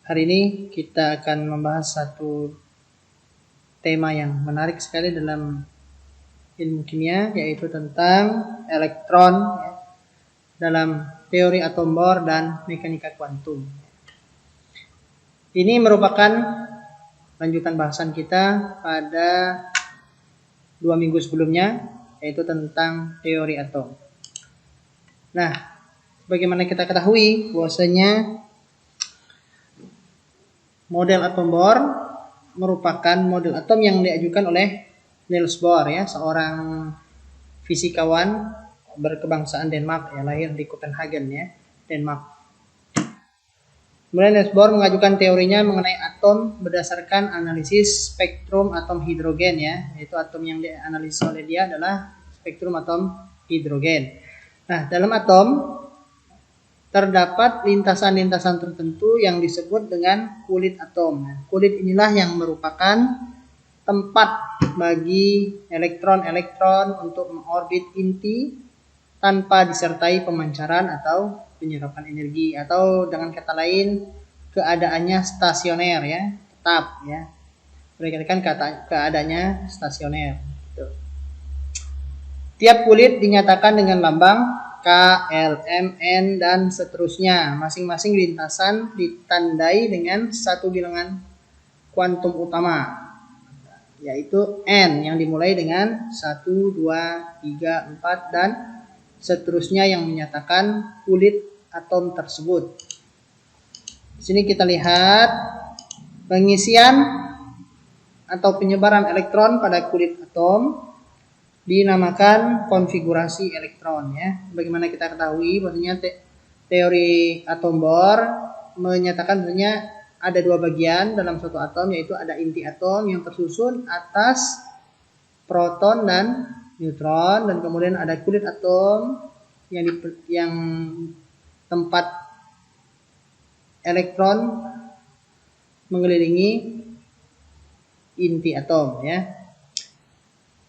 Hari ini kita akan membahas satu tema yang menarik sekali dalam ilmu kimia, yaitu tentang elektron dalam teori atom Bohr dan mekanika kuantum. Ini merupakan lanjutan bahasan kita pada 2 minggu sebelumnya, yaitu tentang teori atom. Nah, bagaimana kita ketahui bahwasanya model atom Bohr merupakan model atom yang diajukan oleh Niels Bohr, ya, seorang fisikawan berkebangsaan Denmark, ya, lahir di Copenhagen, ya, Denmark. Kemudian Niels Bohr mengajukan teorinya mengenai atom berdasarkan analisis spektrum atom hidrogen, ya, yaitu atom yang dianalisis oleh dia adalah spektrum atom hidrogen. Nah, dalam atom terdapat lintasan-lintasan tertentu yang disebut dengan kulit atom. Nah, kulit inilah yang merupakan tempat bagi elektron-elektron untuk mengorbit inti tanpa disertai pemancaran atau penyerapan energi, atau dengan kata lain keadaannya stasioner, ya, tetap, ya. Mereka kan keadaannya stasioner. Tiap kulit dinyatakan dengan lambang K, L, M, N, dan seterusnya. Masing-masing lintasan ditandai dengan satu bilangan kuantum utama, yaitu N, yang dimulai dengan 1, 2, 3, 4, dan seterusnya yang menyatakan kulit atom tersebut. Di sini kita lihat pengisian atau penyebaran elektron pada kulit atom dinamakan konfigurasi elektron, ya. Bagaimana kita ketahui bahwasanya teori atom Bohr menyatakan bahwasanya ada dua bagian dalam suatu atom, yaitu ada inti atom yang tersusun atas proton dan neutron, dan kemudian ada kulit atom yang tempat elektron mengelilingi inti atom, ya.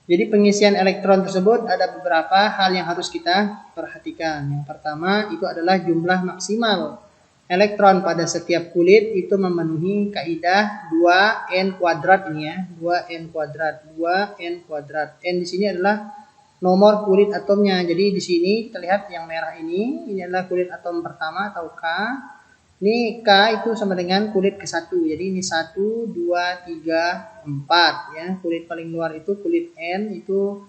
Jadi pengisian elektron tersebut ada beberapa hal yang harus kita perhatikan. Yang pertama itu adalah jumlah maksimal elektron pada setiap kulit itu memenuhi kaidah 2n kuadrat ini, ya, 2n kuadrat, 2n kuadrat. N di sini adalah nomor kulit atomnya. Jadi di sini kita lihat yang merah ini adalah kulit atom pertama atau K. Ini K itu sama dengan kulit ke-1. Jadi ini 1, 2, 3, 4, ya. Kulit paling luar itu kulit N, itu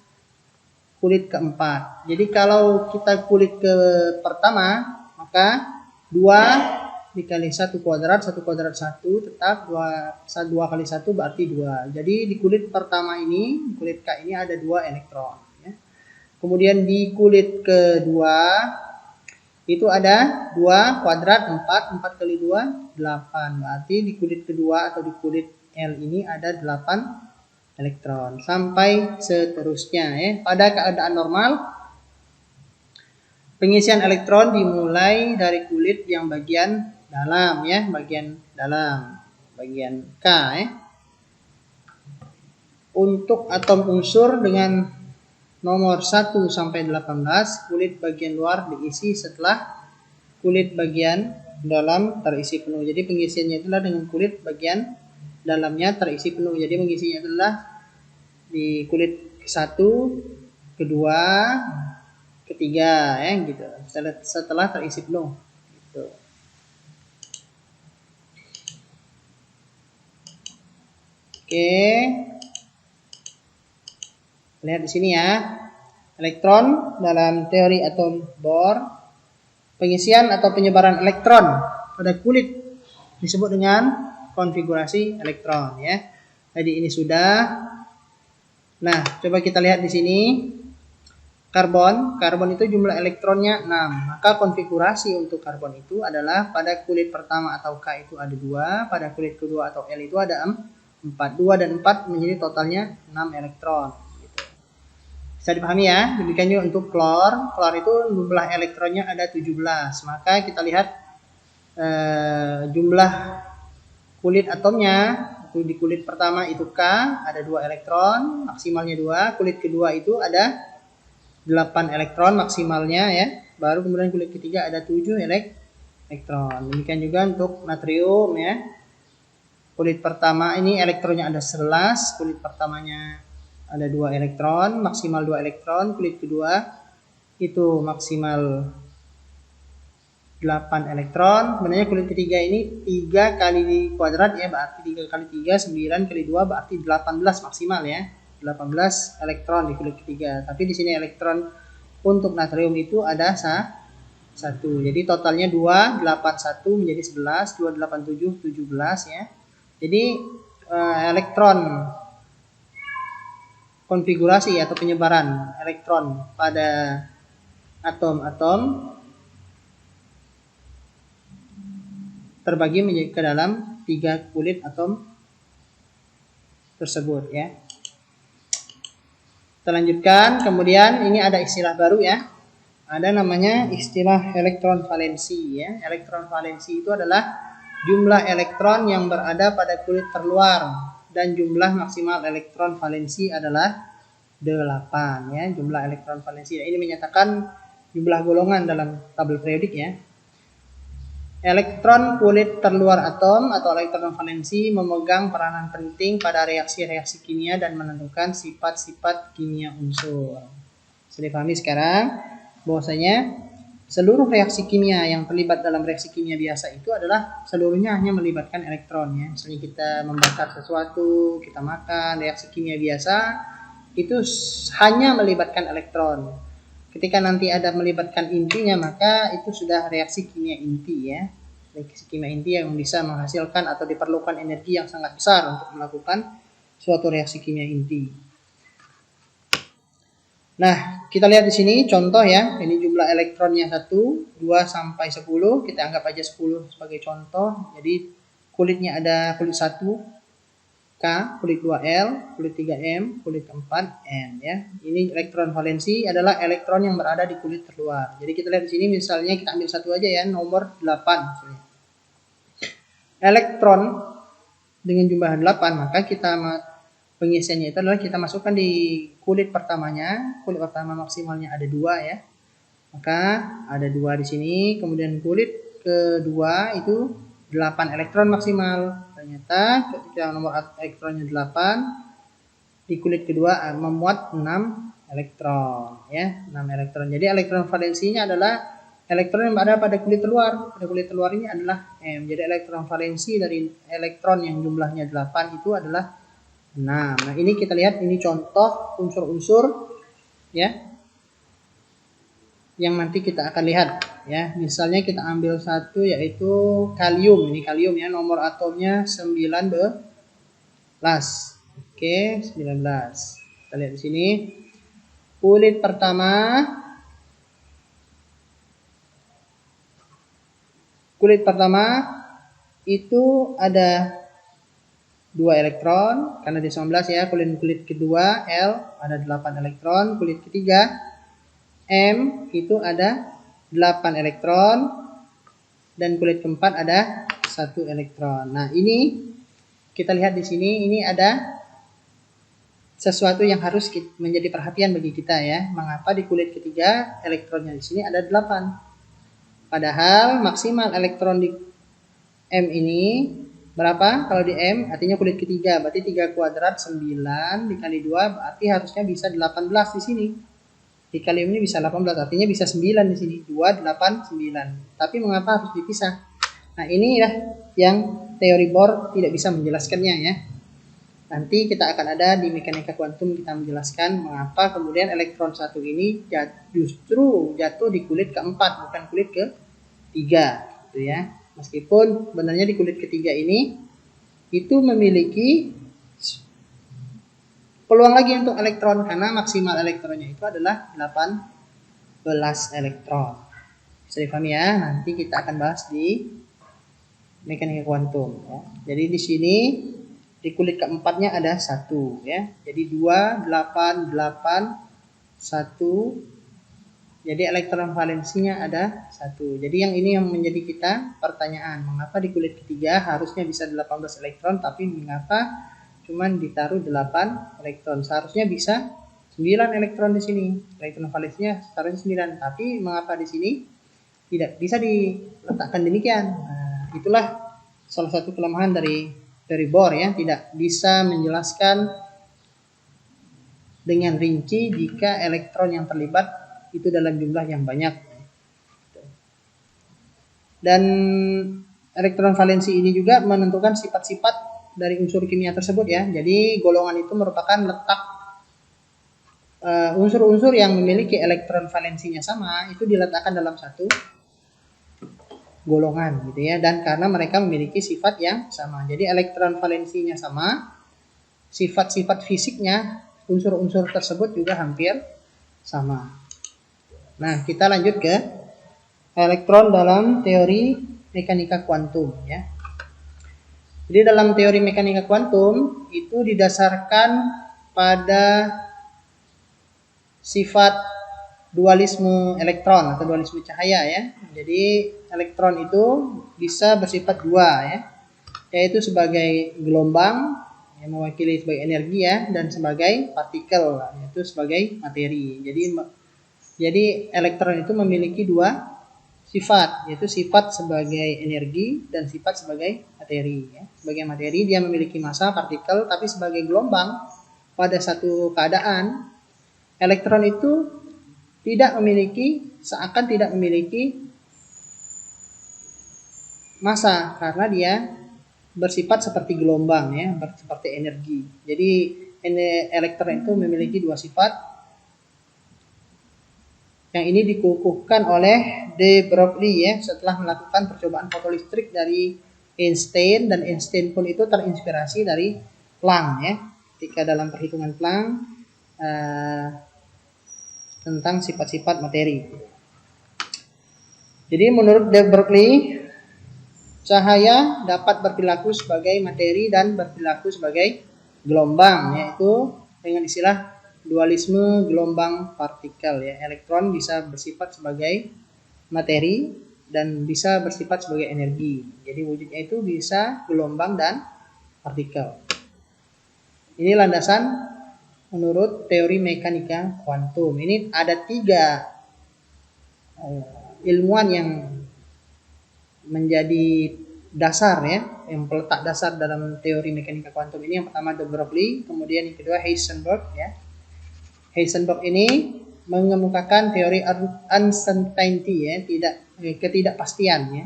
kulit keempat. Jadi kalau kita kulit ke pertama, maka 2 dikali 1 kuadrat 1 tetap 2 kali 1 berarti 2. Jadi di kulit pertama ini, kulit K ini ada 2 elektron, ya. Kemudian di kulit kedua itu ada 2 kuadrat 4 kali 2 8. Berarti di kulit kedua atau di kulit L ini ada 8 elektron sampai seterusnya, ya. Pada keadaan normal pengisian elektron dimulai dari kulit yang bagian dalam, ya, bagian dalam, bagian K, ya. Untuk atom unsur dengan nomor 1 sampai 18, kulit bagian luar diisi setelah kulit bagian dalam terisi penuh. Jadi pengisiannya itulah dengan kulit bagian dalamnya terisi penuh. Jadi mengisinya adalah di kulit ke-1, kedua, ketiga, ya, gitu. Setelah terisi penuh. Gitu. Oke. Lihat di sini, ya. Elektron dalam teori atom Bohr, pengisian atau penyebaran elektron pada kulit disebut dengan konfigurasi elektron, ya. Jadi ini sudah. Nah, coba kita lihat di sini. Karbon itu jumlah elektronnya 6. Maka konfigurasi untuk karbon itu adalah pada kulit pertama atau K itu ada 2, pada kulit kedua atau L itu ada 4. 2 dan 4 menjadi totalnya 6 elektron. Bisa dipahami, ya. Demikian juga untuk klor. Klor itu jumlah elektronnya ada 17. Maka kita lihat jumlah kulit atomnya. Di kulit pertama itu K ada 2 elektron, maksimalnya 2. Kulit kedua itu ada 8 elektron maksimalnya, ya. Baru kemudian kulit ketiga ada 7 elektron. elektron. Demikian juga untuk natrium ya. Kulit pertama ini elektronnya ada 11, kulit pertamanya ada 2 elektron, maksimal 2 elektron, kulit kedua itu maksimal 8 elektron. Sebenarnya kulit ketiga ini 3 kali kuadrat ya, berarti 3 kali 3 9 kali 2 berarti 18 maksimal ya. 18 elektron di kulit ketiga. Tapi di sini elektron untuk natrium itu ada 1. Jadi totalnya 281 menjadi 11, 287 17 ya. Jadi elektron konfigurasi atau penyebaran elektron pada atom-atom terbagi menjadi ke dalam 3 kulit atom tersebut ya. Kita lanjutkan, kemudian ini ada istilah baru ya. Ada namanya istilah elektron valensi ya. Elektron valensi itu adalah jumlah elektron yang berada pada kulit terluar dan jumlah maksimal elektron valensi adalah 8 ya. Jumlah elektron valensi. Ini menyatakan jumlah golongan dalam tabel periodik ya. Elektron kulit terluar atom atau elektron valensi memegang peranan penting pada reaksi-reaksi kimia dan menentukan sifat-sifat kimia unsur. Sudah dipahami sekarang bahwasanya seluruh reaksi kimia yang terlibat dalam reaksi kimia biasa itu adalah seluruhnya hanya melibatkan elektron ya. Misalnya kita membakar sesuatu, kita makan, reaksi kimia biasa itu hanya melibatkan elektron. Ketika nanti ada melibatkan intinya, maka itu sudah reaksi kimia inti ya. Reaksi kimia inti yang bisa menghasilkan atau diperlukan energi yang sangat besar untuk melakukan suatu reaksi kimia inti. Nah, kita lihat di sini contoh ya. Ini jumlah elektronnya 1, 2 sampai 10. Kita anggap aja 10 sebagai contoh. Jadi kulitnya ada kulit 1 K, kulit 2L, kulit 3M, kulit 4N ya. Ini elektron valensi adalah elektron yang berada di kulit terluar. Jadi kita lihat di sini misalnya kita ambil satu aja ya, nomor 8 misalnya. Elektron dengan jumlah 8, maka kita pengisiannya itu adalah kita masukkan di kulit pertamanya. Kulit pertama maksimalnya ada 2 ya. Maka ada 2 di sini, kemudian kulit kedua itu 8 elektron maksimal. Ternyata ketika nomor elektronnya 8, di kulit kedua memuat 6 elektron ya, 6 elektron. Jadi elektron valensinya adalah elektron yang berada pada kulit terluar. Pada kulit terluar ini adalah M. Jadi elektron valensi dari elektron yang jumlahnya 8 itu adalah 6. Nah, ini kita lihat ini contoh unsur-unsur ya yang nanti kita akan lihat ya. Misalnya kita ambil satu yaitu kalium. Ini kalium ya, nomor atomnya 19. Oke, 19. Kita lihat di sini. Kulit pertama itu ada 2 elektron karena di 19 ya. Kulit kedua L ada 8 elektron, kulit ketiga M itu ada 8 elektron dan kulit keempat ada 1 elektron. Nah, ini kita lihat di sini ini ada sesuatu yang harus menjadi perhatian bagi kita ya. Mengapa di kulit ketiga elektronnya di sini ada 8? Padahal maksimal elektron di M ini berapa? Kalau di M artinya kulit ketiga, berarti 3 kuadrat 9 dikali 2 berarti harusnya bisa 18 di sini. Di kalium ini bisa 18, artinya bisa 9 di sini. 2, 8, 9. Tapi mengapa harus dipisah? Nah, inilah yang teori Bohr tidak bisa menjelaskannya ya. Nanti kita akan ada di mekanika kuantum kita menjelaskan mengapa kemudian elektron satu ini justru jatuh di kulit keempat, bukan kulit ketiga gitu ya. Meskipun sebenarnya di kulit ketiga ini itu memiliki peluang lagi untuk elektron karena maksimal elektronnya itu adalah 18 elektron. Bisa dipahami ya? Nanti kita akan bahas di mekanika kuantum ya. Jadi di sini di kulit keempatnya ada 1 ya. Jadi 2 8 8 1. Jadi elektron valensinya ada 1. Jadi yang ini yang menjadi kita pertanyaan, mengapa di kulit ketiga harusnya bisa 18 elektron tapi mengapa cuman ditaruh 8 elektron? Seharusnya bisa 9 elektron di sini. Elektron valensinya seharusnya 9, tapi mengapa di sini Tidak bisa diletakkan demikian. Nah, itulah salah satu kelemahan dari Bohr ya, tidak bisa menjelaskan dengan rinci jika elektron yang terlibat itu dalam jumlah yang banyak. Dan elektron valensi ini juga menentukan sifat-sifat dari unsur kimia tersebut ya. Jadi golongan itu merupakan letak unsur-unsur yang memiliki elektron valensinya sama itu diletakkan dalam satu golongan gitu ya, dan karena mereka memiliki sifat yang sama. Jadi elektron valensinya sama, sifat-sifat fisiknya unsur-unsur tersebut juga hampir sama. Nah, kita lanjut ke elektron dalam teori mekanika kuantum ya. Jadi dalam teori mekanika kuantum itu didasarkan pada sifat dualisme elektron atau dualisme cahaya ya. Jadi elektron itu bisa bersifat dua ya, yaitu sebagai gelombang yang mewakili sebagai energi ya, dan sebagai partikel yaitu sebagai materi. Jadi elektron itu memiliki dua sifat, yaitu sifat sebagai energi dan sifat sebagai materi ya. Sebagai materi dia memiliki massa partikel, tapi sebagai gelombang pada satu keadaan elektron itu seakan tidak memiliki massa karena dia bersifat seperti gelombang ya, seperti energi. Jadi elektron itu memiliki dua sifat. Yang ini dikukuhkan oleh de Broglie ya, setelah melakukan percobaan fotolistrik dari Einstein, dan Einstein pun itu terinspirasi dari Planck ya. Ketika dalam perhitungan Planck tentang sifat-sifat materi. Jadi menurut de Broglie, cahaya dapat berperilaku sebagai materi dan berperilaku sebagai gelombang, yaitu dengan istilah dualisme gelombang partikel ya. Elektron bisa bersifat sebagai materi dan bisa bersifat sebagai energi. Jadi wujudnya itu bisa gelombang dan partikel. Ini landasan menurut teori mekanika kuantum. Ini ada 3 ilmuwan yang menjadi dasar ya, yang peletak dasar dalam teori mekanika kuantum ini. Yang pertama de Broglie, kemudian yang kedua Heisenberg ya. Heisenberg ini mengemukakan teori uncertainty ya, ketidakpastian ya.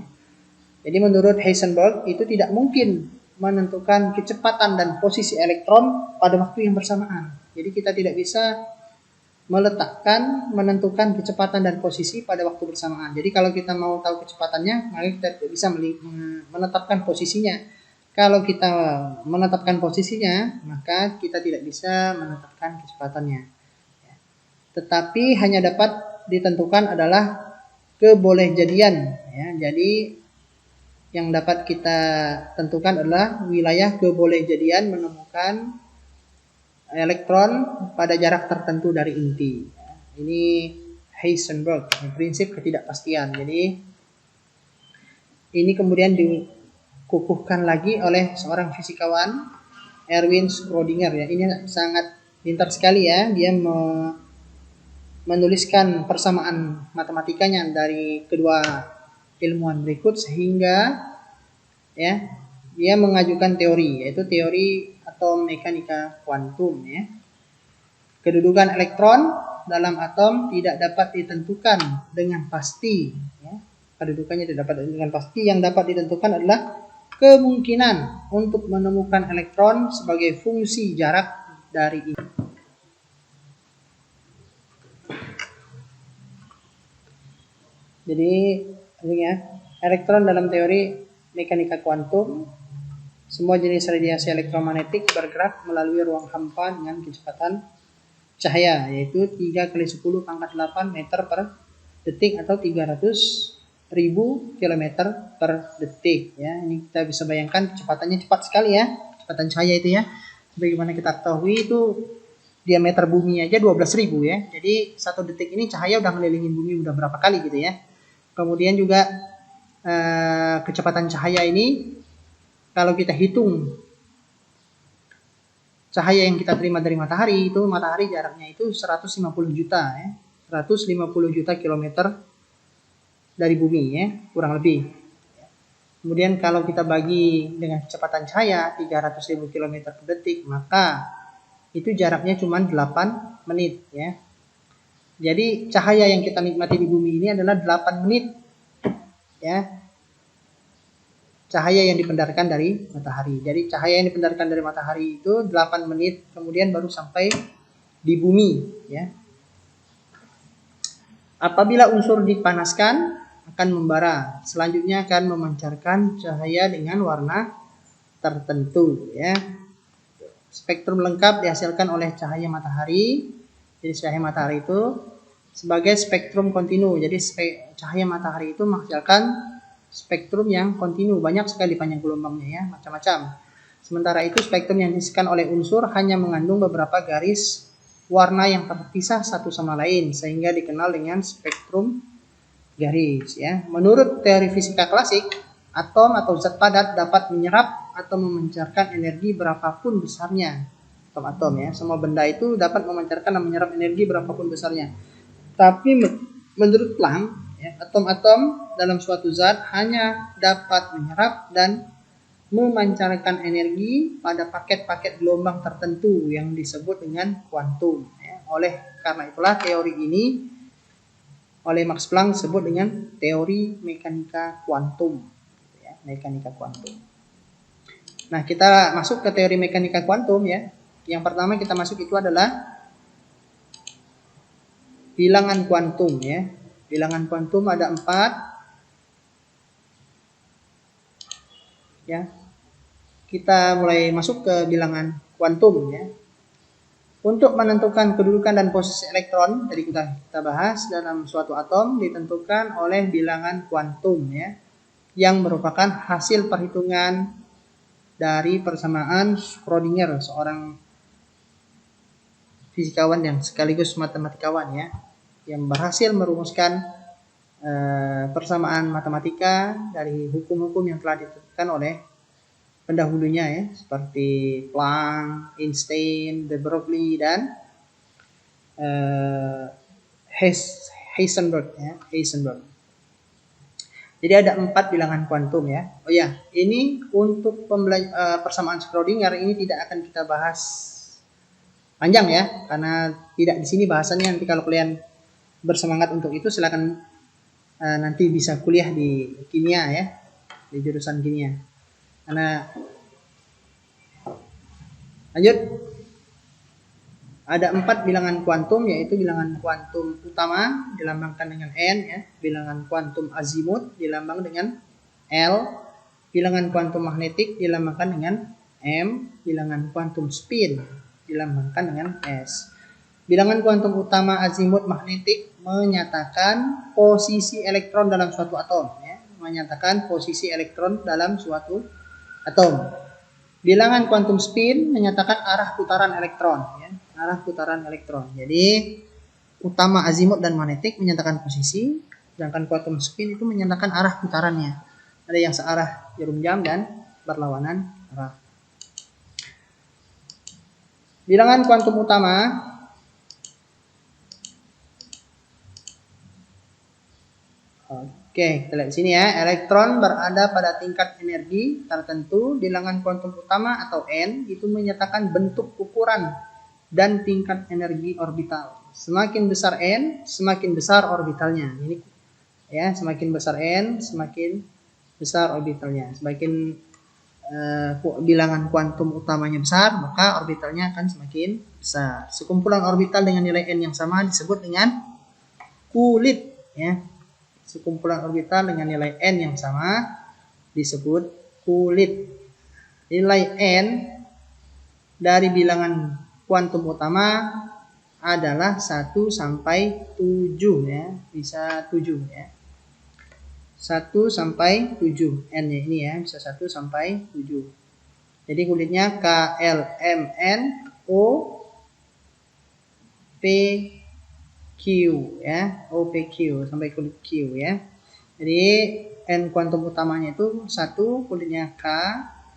Jadi menurut Heisenberg itu tidak mungkin menentukan kecepatan dan posisi elektron pada waktu yang bersamaan. Jadi kita tidak bisa menentukan kecepatan dan posisi pada waktu bersamaan. Jadi kalau kita mau tahu kecepatannya, maka kita tidak bisa menetapkan posisinya. Kalau kita menetapkan posisinya, maka kita tidak bisa menetapkan kecepatannya. Tetapi hanya dapat ditentukan adalah kebolehjadian ya. Jadi yang dapat kita tentukan adalah wilayah kebolehjadian menemukan elektron pada jarak tertentu dari inti. Ini Heisenberg, prinsip ketidakpastian. Jadi ini kemudian dikukuhkan lagi oleh seorang fisikawan, Erwin Schrödinger ya. Ini sangat pintar sekali ya. Dia menuliskan persamaan matematikanya dari kedua ilmuwan berikut, sehingga ya dia mengajukan teori, yaitu teori atom mekanika kuantum ya. Kedudukan elektron dalam atom tidak dapat ditentukan dengan pasti ya. Kedudukannya tidak dapat ditentukan dengan pasti. Yang dapat ditentukan adalah kemungkinan untuk menemukan elektron sebagai fungsi jarak dari ini. Jadi ya, elektron dalam teori mekanika kuantum, semua jenis radiasi elektromagnetik bergerak melalui ruang hampa dengan kecepatan cahaya, yaitu 3 × 10⁸ meter per detik atau 300.000 km per detik ya. Ini kita bisa bayangkan kecepatannya cepat sekali ya, kecepatan cahaya itu ya. Bagaimana kita ketahui itu diameter bumi aja 12.000 ya. Jadi 1 detik ini cahaya udah ngelilingin bumi udah berapa kali gitu ya. Kemudian juga kecepatan cahaya ini kalau kita hitung cahaya yang kita terima dari matahari, itu matahari jaraknya itu 150 juta ya. 150 juta kilometer dari bumi ya, kurang lebih. Kemudian kalau kita bagi dengan kecepatan cahaya 300.000 km per detik, maka itu jaraknya cuma 8 menit ya. Jadi cahaya yang kita nikmati di bumi ini adalah 8 menit ya. Cahaya yang dipancarkan dari matahari. Jadi cahaya yang dipancarkan dari matahari itu 8 menit kemudian baru sampai di bumi ya. Apabila unsur dipanaskan akan membara. Selanjutnya akan memancarkan cahaya dengan warna tertentu ya. Spektrum lengkap dihasilkan oleh cahaya matahari. Jadi cahaya matahari itu sebagai spektrum kontinu. Jadi cahaya matahari itu menghasilkan spektrum yang kontinu, banyak sekali panjang gelombangnya ya, macam-macam. Sementara itu spektrum yang dihasilkan oleh unsur hanya mengandung beberapa garis warna yang terpisah satu sama lain sehingga dikenal dengan spektrum garis ya. Menurut teori fisika klasik, atom atau zat padat dapat menyerap atau memancarkan energi berapapun besarnya. Atom ya, semua benda itu dapat memancarkan dan menyerap energi berapapun besarnya. Tapi menurut Planck, ya, atom-atom dalam suatu zat hanya dapat menyerap dan memancarkan energi pada paket-paket gelombang tertentu yang disebut dengan kuantum. Ya. Oleh karena itulah teori ini oleh Max Planck disebut dengan teori mekanika kuantum. Ya, mekanika kuantum. Nah, kita masuk ke teori mekanika kuantum ya. Yang pertama kita masuk itu adalah bilangan kuantum ya. Bilangan kuantum ada 4 ya. Kita mulai masuk ke bilangan kuantum ya. Untuk menentukan kedudukan dan posisi elektron, tadi kita bahas dalam suatu atom ditentukan oleh bilangan kuantum ya, yang merupakan hasil perhitungan dari persamaan Schrödinger, seorang fisikawan yang sekaligus matematikawan ya, yang berhasil merumuskan persamaan matematika dari hukum-hukum yang telah ditentukan oleh pendahulunya ya, seperti Planck, Einstein, de Broglie dan Heisenberg ya, Heisenberg. Jadi ada 4 bilangan kuantum ya. Oh ya, ini untuk persamaan Schrödinger ini tidak akan kita bahas panjang ya, karena tidak di sini bahasannya. Nanti kalau kalian bersemangat untuk itu silakan nanti bisa kuliah di kimia ya, di jurusan kimia. Karena lanjut, ada 4 bilangan kuantum, yaitu bilangan kuantum utama dilambangkan dengan N ya, bilangan kuantum azimut dilambang dengan L, bilangan kuantum magnetik dilambangkan dengan M, bilangan kuantum spin dilambangkan dengan S. Bilangan kuantum utama azimut magnetik menyatakan posisi elektron dalam suatu atom ya, menyatakan posisi elektron dalam suatu atom. Bilangan kuantum spin menyatakan arah putaran elektron ya, arah putaran elektron. Jadi utama azimut dan magnetik menyatakan posisi, sedangkan kuantum spin itu menyatakan arah putarannya. Ada yang searah jarum jam dan berlawanan arah. Bilangan kuantum utama Oke, kita lihat di sini ya. Elektron berada pada tingkat energi tertentu. Bilangan kuantum utama atau N itu menyatakan bentuk ukuran dan tingkat energi orbital. Semakin besar N, semakin besar orbitalnya. Ini ya, semakin besar N, semakin besar orbitalnya. Semakin bilangan kuantum utamanya besar, maka orbitalnya akan semakin besar. Sekumpulan orbital dengan nilai N yang sama disebut dengan kulit ya. Sekumpulan orbital dengan nilai N yang sama disebut kulit. Nilai N dari bilangan kuantum utama adalah 1 sampai 7 ya, bisa 7 ya. 1 sampai 7 N-nya ini ya, bisa 1 sampai 7. Jadi kulitnya KLMNO P Q ya, OPQ sampai kulit Q ya. Jadi N kuantum utamanya itu 1, kulitnya K,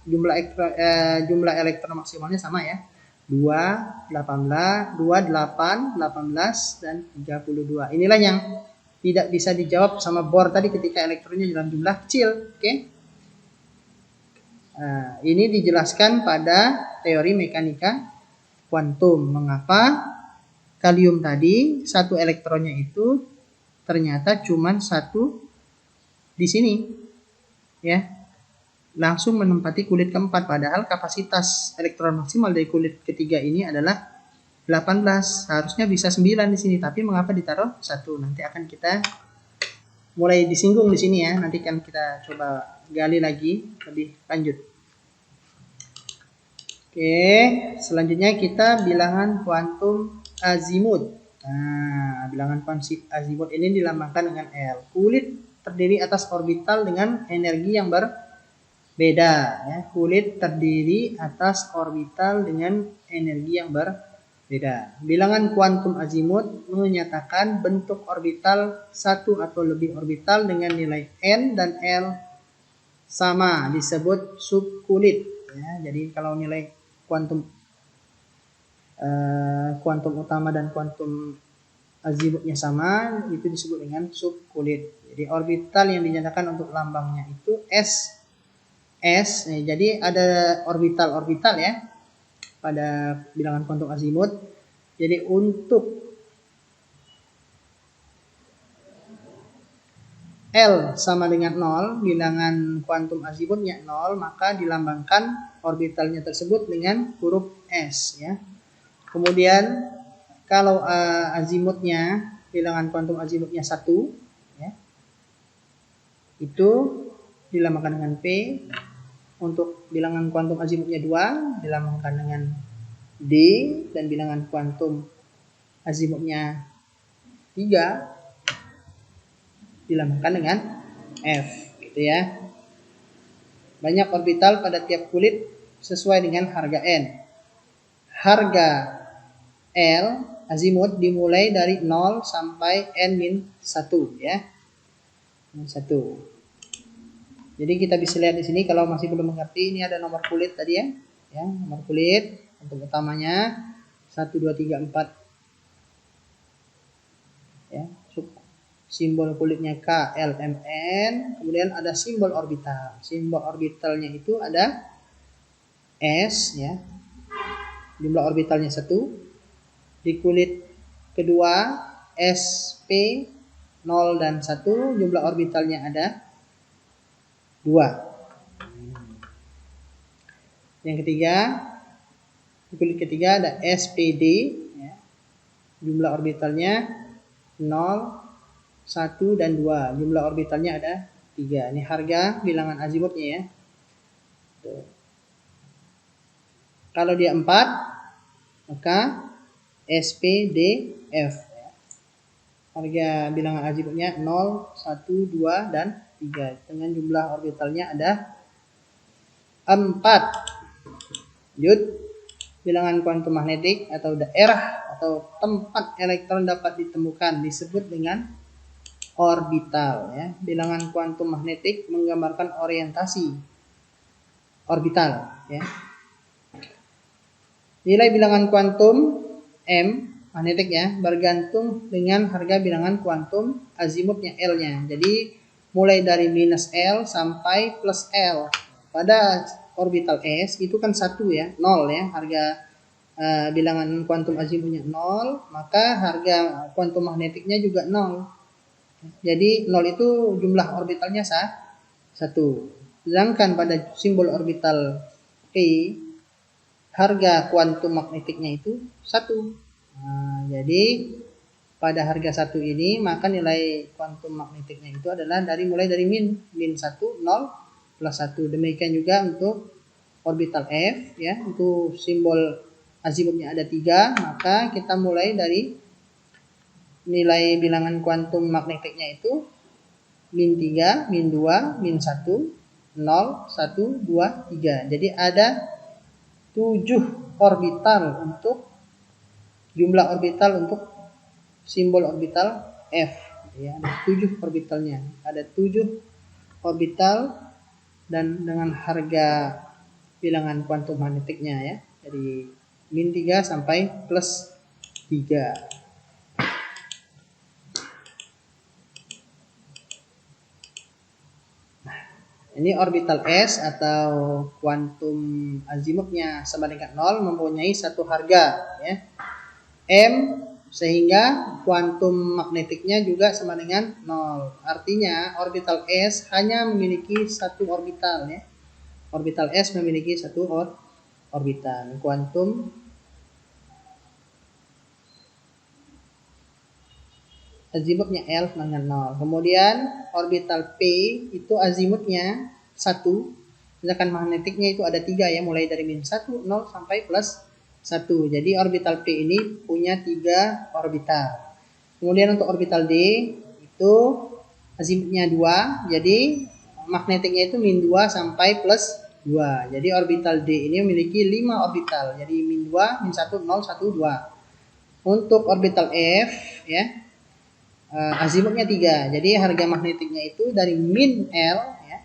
jumlah elektron maksimalnya sama ya. 2, 18, 28, 18 dan 32. Inilah yang tidak bisa dijawab sama Bohr tadi ketika elektronnya dalam jumlah kecil. Oke. Nah, ini dijelaskan pada teori mekanika kuantum. Mengapa kalium tadi satu elektronnya itu ternyata cuma satu di sini, ya, langsung menempati kulit keempat, padahal kapasitas elektron maksimal dari kulit ketiga ini adalah 18, seharusnya bisa 9 di sini, tapi mengapa ditaruh 1? Nanti akan kita mulai disinggung di sini ya, nanti kan kita coba gali lagi lebih lanjut. Oke, selanjutnya kita bilangan kuantum azimut. Nah, bilangan kuantum azimut ini dilambangkan dengan L. Kulit terdiri atas orbital dengan energi yang berbeda. Ya. Kulit terdiri atas orbital dengan energi yang berbeda. Bilangan kuantum azimut menyatakan bentuk orbital satu atau lebih orbital dengan nilai N dan L sama, disebut subkulit. Ya, jadi kalau nilai kuantum utama dan kuantum azimutnya sama, itu disebut dengan subkulit. Jadi orbital yang dinyatakan untuk lambangnya itu S. Jadi ada orbital ya pada bilangan kuantum azimut. Jadi untuk L sama dengan 0, bilangan kuantum azimutnya 0, maka dilambangkan orbitalnya tersebut dengan huruf S ya. Kemudian kalau azimutnya, bilangan kuantum azimutnya 1 ya, itu dilambangkan dengan P. Untuk bilangan kuantum azimutnya 2 dilambangkan dengan D, dan bilangan kuantum azimutnya 3 dilambangkan dengan F gitu ya. Banyak orbital pada tiap kulit sesuai dengan harga N. Harga L azimut dimulai dari 0 sampai N-1 ya. N1. Jadi kita bisa lihat di sini kalau masih belum mengerti, ini ada nomor kulit tadi ya. Ya, nomor kulit untuk utamanya 1 2 3 4. Ya, simbol kulitnya K, L, M, N. Kemudian ada simbol orbital. Simbol orbitalnya itu ada S ya. Jumlah orbitalnya 1. Di kulit kedua S, P, 0 dan 1. Jumlah orbitalnya ada 2. Yang ketiga, di kulit ketiga ada SPD ya. Jumlah orbitalnya 0, 1 dan 2. Jumlah orbitalnya ada 3. Ini harga bilangan azimutnya ya. Tuh. Kalau dia 4, maka SPDF ya. Harga bilangan azimutnya 0, 1, 2 dan 3. Dengan jumlah orbitalnya ada 4. Lanjut, bilangan kuantum magnetik atau daerah atau tempat elektron dapat ditemukan disebut dengan orbital ya. Bilangan kuantum magnetik menggambarkan orientasi orbital ya. Nilai bilangan kuantum M magnetik ya bergantung dengan harga bilangan kuantum azimutnya L-nya. Jadi mulai dari minus L sampai plus L. Pada orbital S itu kan 1 ya, 0 ya. Harga bilangan kuantum azimutnya 0, maka harga kuantum magnetiknya juga 0. Jadi 0 itu jumlah orbitalnya 1. Sedangkan pada simbol orbital P, harga kuantum magnetiknya itu 1. Nah, jadi pada harga 1 ini maka nilai kuantum magnetiknya itu adalah mulai dari min 1, 0, plus 1. Demikian juga untuk orbital F ya, untuk simbol azimutnya ada 3, maka kita mulai dari nilai bilangan kuantum magnetiknya itu min 3, min 2, min 1, 0, 1, 2, 3. Jadi ada 7 orbital untuk jumlah orbital untuk simbol orbital F ya, ada 7 orbitalnya. Ada 7 orbital dan dengan harga bilangan kuantum magnetiknya ya, dari min 3 sampai plus 3. Ini orbital S atau kuantum azimutnya sama dengan 0 mempunyai satu harga ya. M, sehingga kuantum magnetiknya juga sama dengan 0. Artinya orbital S hanya memiliki satu orbital ya. Orbital S memiliki satu orbital. Kuantum azimutnya L sama dengan 0. Kemudian orbital P itu azimutnya 1. Sedangkan magnetiknya itu ada 3 ya, mulai dari -1, 0 sampai +1. Jadi orbital P ini punya 3 orbital. Kemudian untuk orbital D itu azimutnya 2. Jadi magnetiknya itu -2 sampai +2. Jadi orbital D ini memiliki 5 orbital. Jadi -2, -1, 0, 1, 2. Untuk orbital F ya, azimutnya 3. Jadi harga magnetiknya itu dari min L ya.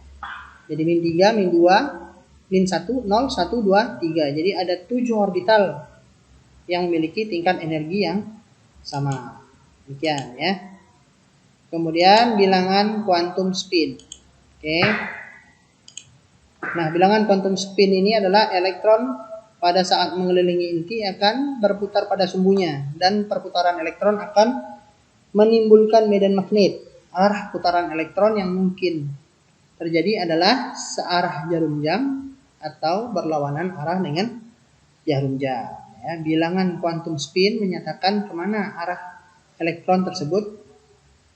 Jadi -3, -2, -1, 0, 1, 2, 3. Jadi ada 7 orbital yang memiliki tingkat energi yang sama. Demikian ya. Kemudian bilangan quantum spin. Oke. Nah, bilangan quantum spin ini adalah elektron pada saat mengelilingi inti akan berputar pada sumbunya, dan perputaran elektron akan menimbulkan medan magnet. Arah putaran elektron yang mungkin terjadi adalah searah jarum jam atau berlawanan arah dengan jarum jam. Ya, bilangan quantum spin menyatakan kemana arah elektron tersebut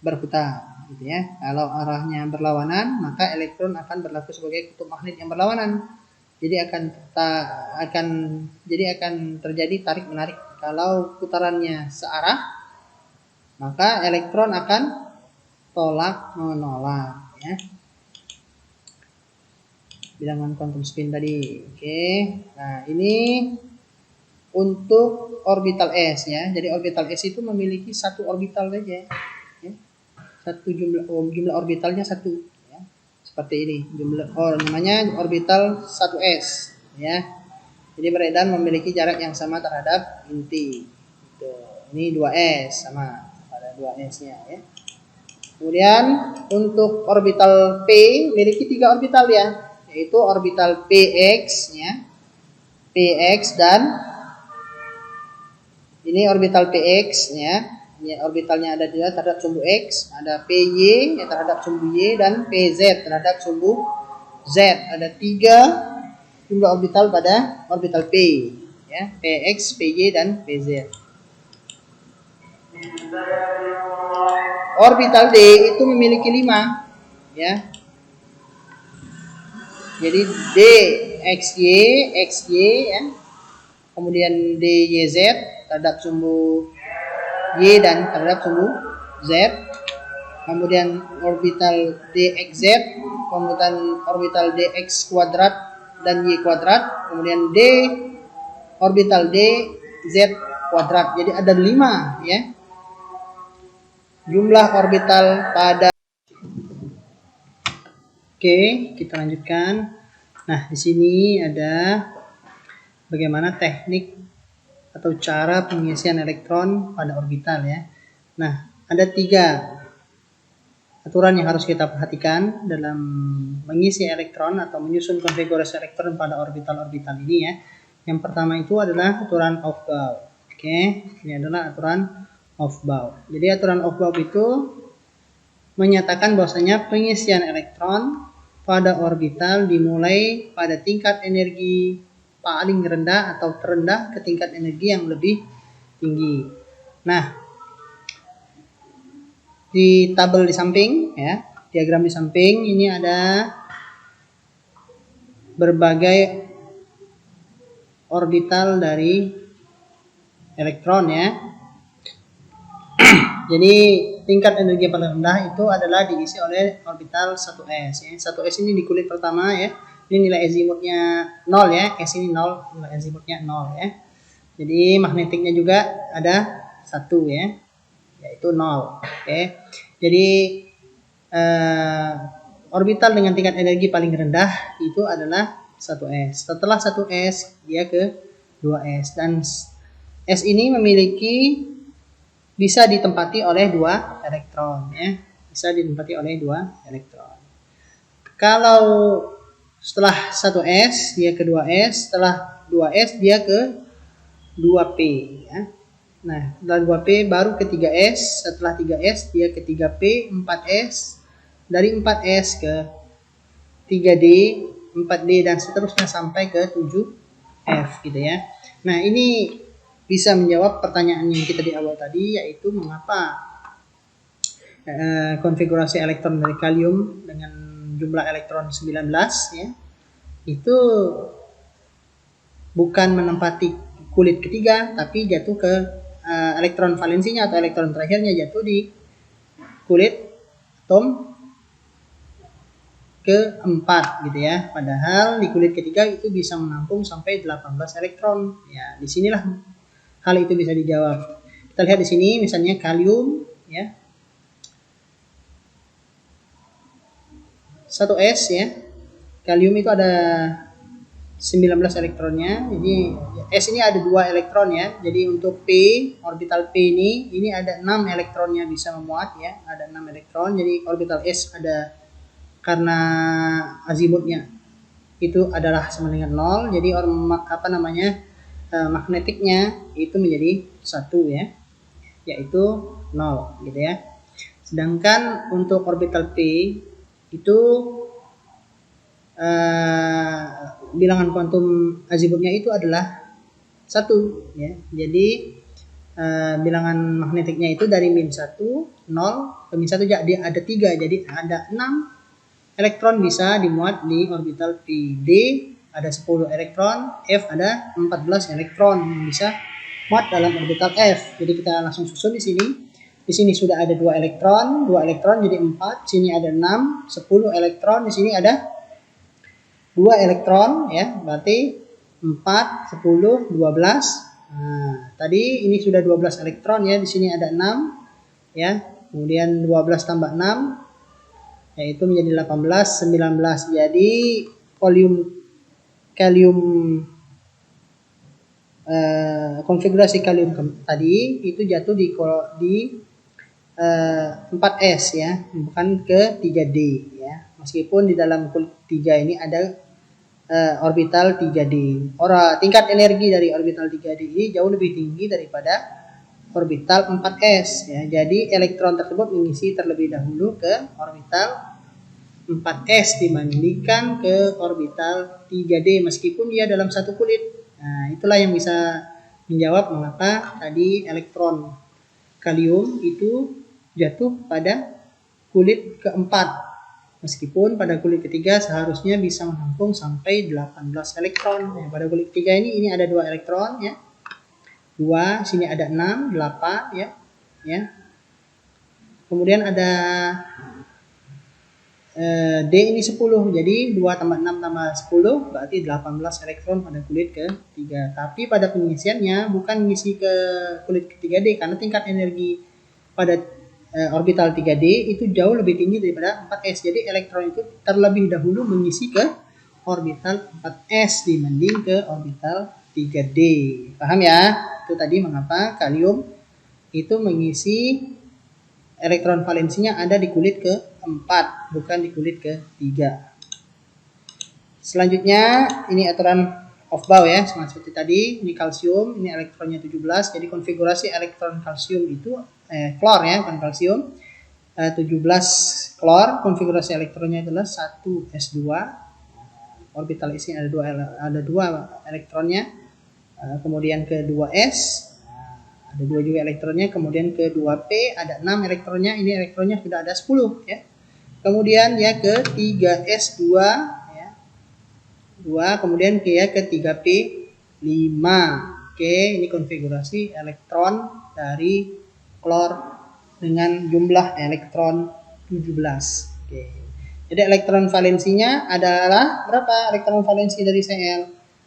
berputar. Gitu ya. Kalau arahnya berlawanan, maka elektron akan berlaku sebagai kutub magnet yang berlawanan. Jadi akan terjadi tarik menarik. Kalau putarannya searah, maka elektron akan tolak menolak ya. Bilangan quantum spin tadi. Oke. Nah, ini untuk orbital S ya. Jadi orbital S itu memiliki satu orbital saja ya. Satu jumlah orbitalnya 1 ya. Seperti ini. Namanya orbital 1s ya. Jadi beredar memiliki jarak yang sama terhadap inti. Gitu. Ini 2s sama. 2s-nya ya. Kemudian untuk orbital P memiliki 3 orbital ya, yaitu orbital PX ya. PX dan ini orbital PX ya. Ini orbitalnya ada juga terhadap sumbu X, ada PY ya, terhadap sumbu Y, dan PZ terhadap sumbu Z. Ada 3 jumlah orbital pada orbital P ya, PX, PY, dan PZ. Orbital D itu memiliki 5 ya. Jadi D XY ya. Kemudian DYZ terhadap sumbu Y dan terhadap sumbu Z. Kemudian orbital DXZ, kemudian orbital DX kuadrat dan Y kuadrat, kemudian D orbital DZ kuadrat. Jadi ada 5 ya. Jumlah orbital pada. Oke, kita lanjutkan. Nah, di sini ada bagaimana teknik atau cara pengisian elektron pada orbital ya. Nah, ada 3 aturan yang harus kita perhatikan dalam mengisi elektron atau menyusun konfigurasi elektron pada orbital-orbital ini ya. Yang pertama itu adalah aturan Aufbau. Oke, ini adalah aturan Aufbau. Jadi aturan Aufbau itu menyatakan bahwasanya pengisian elektron pada orbital dimulai pada tingkat energi paling rendah atau terendah ke tingkat energi yang lebih tinggi. Nah, di tabel di samping ya, diagram di samping ini ada berbagai orbital dari elektron ya. Jadi tingkat energi yang paling rendah itu adalah diisi oleh orbital 1s ya. 1s ini di kulit pertama ya. Ini nilai azimutnya 0 ya. S ini 0, nilai azimutnya 0 ya. Jadi magnetiknya juga ada 1 ya. Yaitu 0. Oke. Jadi orbital dengan tingkat energi paling rendah itu adalah 1s. Setelah 1s dia ke 2s, dan s ini memiliki bisa ditempati oleh 2 elektron ya. Bisa ditempati oleh 2 elektron. Kalau setelah 1s dia ke 2s, setelah 2s dia ke 2p ya. Nah, setelah 2p baru ke 3s, setelah 3s dia ke 3p, 4s, dari 4s ke 3d, 4d dan seterusnya sampai ke 7f gitu ya. Nah, ini bisa menjawab pertanyaan yang kita di awal tadi, yaitu mengapa konfigurasi elektron dari kalium dengan jumlah elektron 19 ya, itu bukan menempati kulit ketiga, tapi jatuh ke elektron valensinya atau elektron terakhirnya jatuh di kulit atom keempat gitu ya. Padahal di kulit ketiga itu bisa menampung sampai 18 elektron. Ya, disinilah hal itu bisa dijawab. Kita lihat di sini misalnya kalium ya. 1s ya. Kalium itu ada 19 elektronnya. Jadi S ini ada 2 elektron ya. Jadi untuk P, orbital P ini ada 6 elektronnya bisa memuat ya. Ada 6 elektron. Jadi orbital S ada, karena azimutnya itu adalah sama dengan 0. Jadi magnetiknya itu menjadi 1 ya. Yaitu 0 gitu ya. Sedangkan untuk orbital P itu bilangan kuantum azimutnya itu adalah 1 ya. Jadi bilangan magnetiknya itu dari min 1, 0 ke min 1 dia ada 3. Jadi ada 6 elektron bisa dimuat di orbital P. D ada 10 elektron, F ada 14 elektron yang bisa muat dalam orbital F. Jadi kita langsung susun di sini. Di sini sudah ada 2 elektron jadi 4. Sini ada 6, 10 elektron. Di sini ada 2 elektron ya, berarti 4, 10, 12. Nah, tadi ini sudah 12 elektron ya, di sini ada 6 ya. Kemudian 12 tambah 6 yaitu menjadi 18, 19. Jadi kalium konfigurasi kalium tadi itu jatuh di 4s ya, bukan ke 3d ya. Meskipun di dalam kulit 3 ini ada orbital 3d. Tingkat energi dari orbital 3d ini jauh lebih tinggi daripada orbital 4s ya. Jadi elektron tersebut mengisi terlebih dahulu ke orbital 4s dibandingkan ke orbital 3d meskipun dia dalam satu kulit. Nah, itulah yang bisa menjawab mengapa tadi elektron kalium itu jatuh pada kulit keempat. Meskipun pada kulit ketiga seharusnya bisa menampung sampai 18 elektron. Ya, pada kulit ketiga ini ada 2 elektron ya. 2, sini ada 6, 8 ya. Ya. Kemudian ada D ini 10. Jadi 2 tambah 6 tambah 10 berarti 18 elektron pada kulit ketiga. Tapi pada pengisiannya bukan mengisi ke kulit ketiga D karena tingkat energi pada orbital 3D itu jauh lebih tinggi daripada 4s. Jadi elektron itu terlebih dahulu mengisi ke orbital 4s dibanding ke orbital 3D. Paham ya? Itu tadi mengapa kalium itu mengisi elektron valensinya ada di kulit ke-4, bukan di kulit ke-3. Selanjutnya ini aturan Aufbau ya, sama seperti tadi. Ini kalsium, ini elektronnya 17. Jadi konfigurasi elektron kalsium itu klor ya, bukan kalsium. 17 klor, konfigurasi elektronnya adalah 1s2. Orbital isi ada 2 elektronnya. Kemudian ke 2s ada 2 juga elektronnya, kemudian ke 2p ada 6 elektronnya, ini elektronnya sudah ada 10 ya. Kemudian ya ke 3s2 ya. 2, kemudian ke 3p 5. Oke, ini konfigurasi elektron dari klor dengan jumlah elektron 17. Oke. Jadi elektron valensinya adalah berapa elektron valensi dari Cl?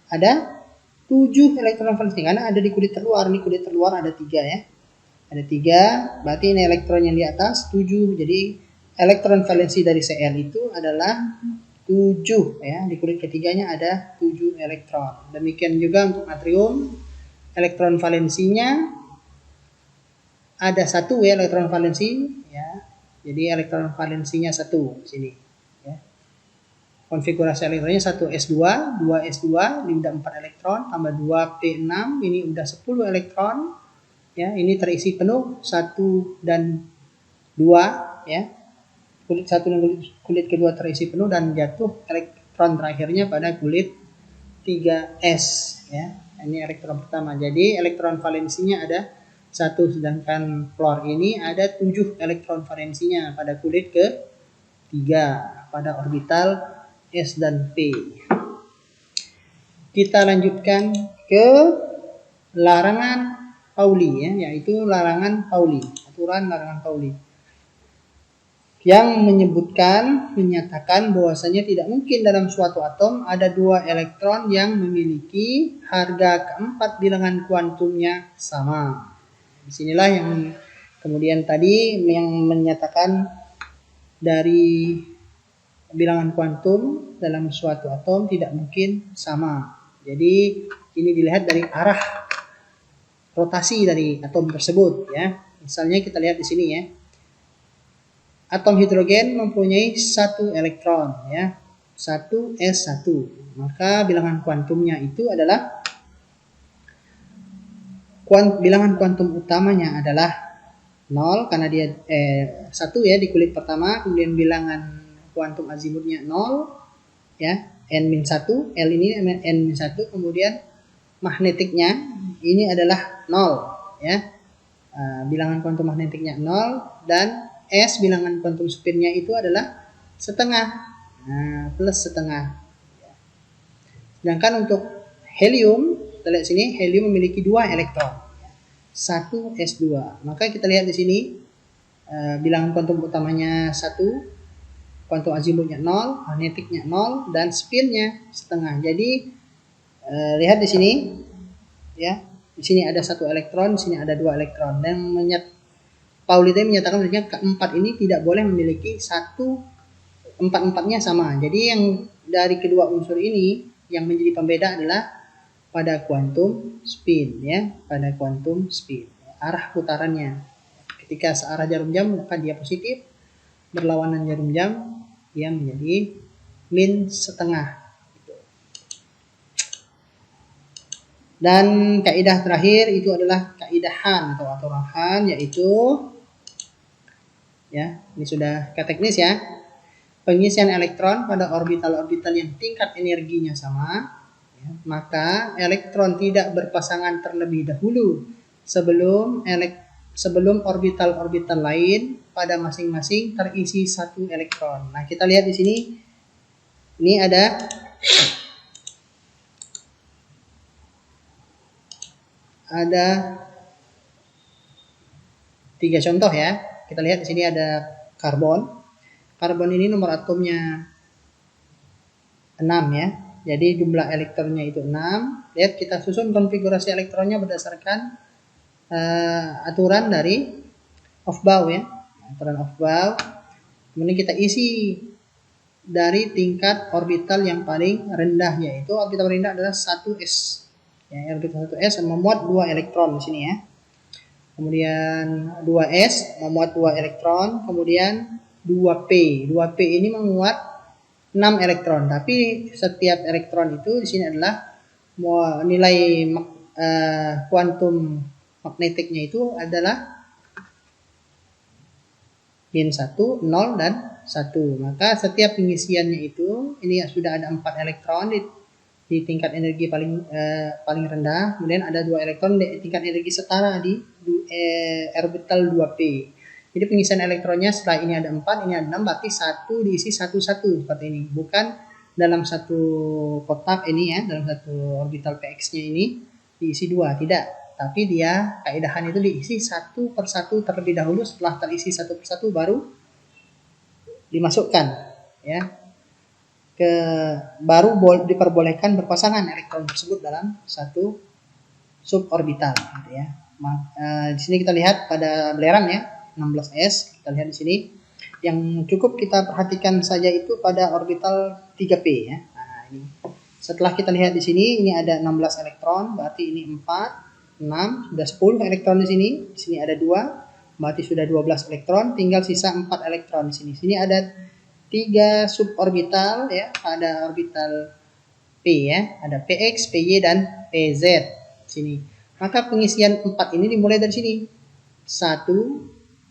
Ada 7 elektron valensi karena ada di kulit terluar. Ini kulit terluar ada 3 ya. Ada 3, berarti ini elektron yang di atas 7. Jadi elektron valensi dari Cl itu adalah 7 ya. Di kulit ketiganya ada 7 elektron. Demikian juga untuk natrium, elektron valensinya ada 1 ya, elektron valensi ya. Jadi elektron valensinya 1 di sini ya. konfigurasi elektronnya 1s2, 2s2, ini udah 4 elektron, tambah 2p6, ini udah 10 elektron. Ya, ini terisi penuh 1 dan 2 ya. Kulit 1 dan kulit kedua terisi penuh dan jatuh elektron terakhirnya pada kulit 3s ya. Ini elektron pertama. Jadi elektron valensinya ada 1, sedangkan fluor ini ada 7 elektron valensinya pada kulit ke 3 pada orbital S dan P. Kita lanjutkan ke larangan Pauli ya, yaitu larangan Pauli, aturan larangan Pauli. Yang menyatakan bahwasanya tidak mungkin dalam suatu atom ada 2 elektron yang memiliki harga keempat bilangan kuantumnya sama. Disinilah yang kemudian tadi yang menyatakan dari bilangan kuantum dalam suatu atom tidak mungkin sama. Jadi ini dilihat dari arah rotasi dari atom tersebut ya. Misalnya kita lihat di sini ya. Atom hidrogen mempunyai 1 elektron ya. 1s1. Maka bilangan kuantumnya itu adalah bilangan kuantum utamanya adalah 0 karena dia 1 ya di kulit pertama, kemudian bilangan kuantum azimutnya 0 ya, n-1, L ini n-1, kemudian magnetiknya ini adalah 0 ya. Bilangan kuantum magnetiknya 0 dan S bilangan kuantum spinnya itu adalah setengah. Plus setengah. Sedangkan untuk helium, kita lihat sini, helium memiliki 2 elektron. 1s2. Maka kita lihat di sini bilangan kuantum utamanya 1, kuantum azimutnya 0, magnetiknya 0 dan spinnya setengah. Jadi lihat di sini ya. Di sini ada 1 elektron, di sini ada 2 elektron. Dan Pauli menyatakan bahwa keempat ini tidak boleh memiliki empat-empatnya sama. Jadi yang dari kedua unsur ini yang menjadi pembeda adalah pada kuantum spin ya, pada kuantum spin. Arah putarannya. Ketika searah jarum jam maka dia positif, berlawanan jarum jam dia menjadi min setengah. Dan kaidah terakhir itu adalah kaidah Hahn atau aturan Hahn, yaitu ya, ini sudah ke teknis ya. Pengisian elektron pada orbital-orbital yang tingkat energinya sama, ya, maka elektron tidak berpasangan terlebih dahulu sebelum orbital-orbital lain pada masing-masing terisi 1 elektron. Nah, kita lihat di sini. Ini ada ada 3 contoh ya. Kita lihat di sini ada karbon. Karbon ini nomor atomnya 6 ya. Jadi jumlah elektronnya itu 6. Lihat kita susun konfigurasi elektronnya berdasarkan aturan dari Aufbau ya. Aturan Aufbau. Kemudian kita isi dari tingkat orbital yang paling rendah, yaitu orbital paling rendah adalah 1s. Ya, orbital 1s memuat 2 elektron di sini ya. Kemudian 2s memuat 2 elektron, kemudian 2p. 2p ini memuat 6 elektron, tapi setiap elektron itu di sini adalah nilai kuantum magnetiknya itu adalah min 1, 0 dan 1. Maka setiap pengisiannya itu ini sudah ada 4 elektron di tingkat energi paling rendah, kemudian ada 2 elektron di tingkat energi setara di orbital 2p. Jadi pengisian elektronnya setelah ini ada 4, ini ada 6, berarti 1 diisi 1-1 seperti ini. Bukan dalam satu kotak ini ya, dalam satu orbital px-nya ini diisi 2, tidak. Tapi dia kaidahan itu diisi 1 per 1 terlebih dahulu, setelah terisi 1 per 1 baru dimasukkan ya. Baru diperbolehkan berpasangan elektron tersebut dalam satu suborbital gitu ya. Di sini kita lihat pada belerang ya, 16s, kita lihat di sini. Yang cukup kita perhatikan saja itu pada orbital 3p ya. Nah, ini. Setelah kita lihat di sini, ini ada 16 elektron, berarti ini 4, 6, sudah 10 elektron di sini. Di sini ada 2, berarti sudah 12 elektron, tinggal sisa 4 elektron di sini. Sini ada 3 3 suborbital ya, pada orbital P ya, ada PX, PY dan PZ sini. Maka pengisian 4 ini dimulai dari sini. 1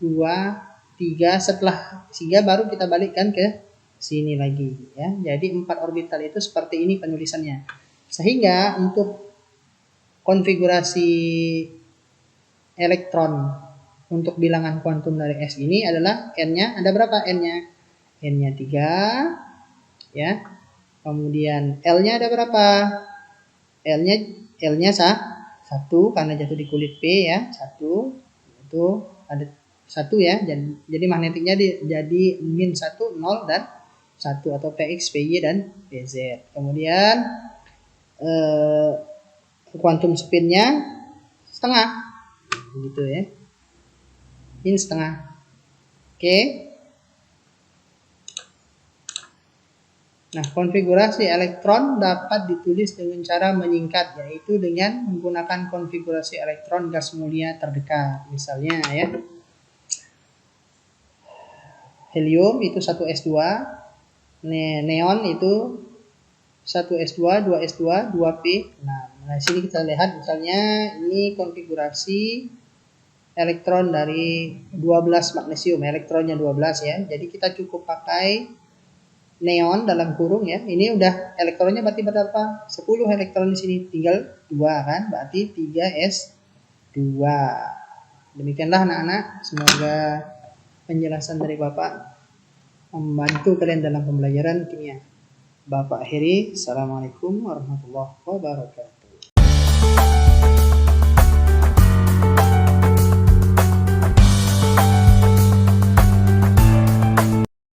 2 3, setelah 3 baru kita balikkan ke sini lagi ya. Jadi 4 orbital itu seperti ini penulisannya. Sehingga untuk konfigurasi elektron untuk bilangan kuantum dari S ini adalah N-nya ada berapa? N-nya 3 ya. Kemudian L-nya ada berapa? L-nya 1 karena jatuh di kulit P ya. 1 itu ada 1 ya. Jadi magnetiknya jadi min 1, 0 dan 1 atau PX, PY dan PZ. Kemudian quantum spin-nya setengah begitu ya. Ini setengah. Oke. Nah, konfigurasi elektron dapat ditulis dengan cara menyingkat, yaitu dengan menggunakan konfigurasi elektron gas mulia terdekat. Misalnya ya, helium itu 1s2, neon itu 1s2, 2s2, 2p6. Nah, sini kita lihat misalnya ini konfigurasi elektron dari 12 magnesium, elektronnya 12 ya. Jadi kita cukup pakai neon dalam kurung ya. Ini udah elektronnya berarti berapa? 10 elektron di sini, tinggal 2 kan? Berarti 3s2. Demikianlah anak-anak, semoga penjelasan dari Bapak membantu kalian dalam pembelajaran kimia. Bapak akhiri, Assalamualaikum warahmatullahi wabarakatuh.